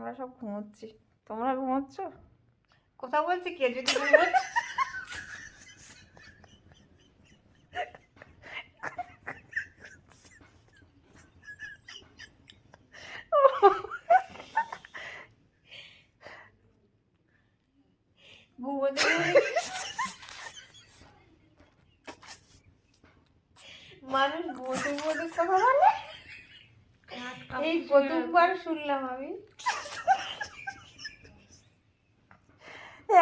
আমরা সব ঘুমোচ্ছি, তোমরা ঘুমোচ্ছ? কথা বলছি কে যদি ঘুমোচ্ছে? ঘুমোতে মানুষ ঘুমোতে ঘুমোতে কথা বলে, এই প্রথমবার শুনলাম আমি।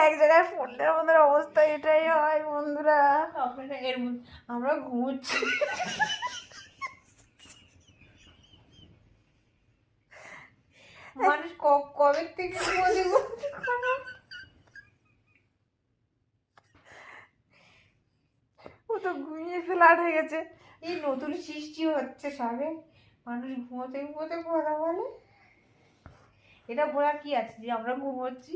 এক জায়গায় পড়লে আমাদের অবস্থা এটাই হয় বন্ধুরা। আপনারা এর মধ্যে আমরা ঘুমোচ্ছি, মানুষ কবে থেকে ঘুমোতে ঘুমোতে ও তো ঘুমিয়ে ফ্ল্যাট হয়ে গেছে। এই নতুন সৃষ্টি হচ্ছে সবে, মানুষ ঘুমোতে ঘুমোতে কথা বলে। এটা বলার কি আছে যে আমরা ঘুমোচ্ছি?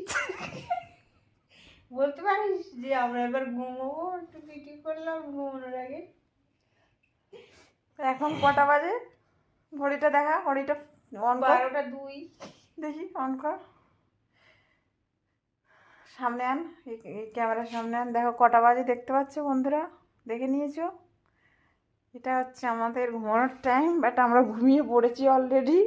বলতে পারিস যে আমরা এবার ঘুমোবো, একটু পিটি করলাম ঘুমানোর আগে। এখন কটা বাজে? ঘড়িটা দেখা, ঘড়িটা অন কর। 12টা 2। দেখি অন কর, সামনে আন, এই ক্যামেরার সামনে আন, দেখো কটা বাজে দেখতে পাচ্ছ বন্ধুরা? দেখে নিয়েছো? এটা হচ্ছে আমাদের ঘুমানোর টাইম, বাট আমরা ঘুমিয়ে পড়েছি অলরেডি।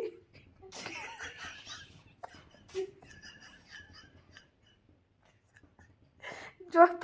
যত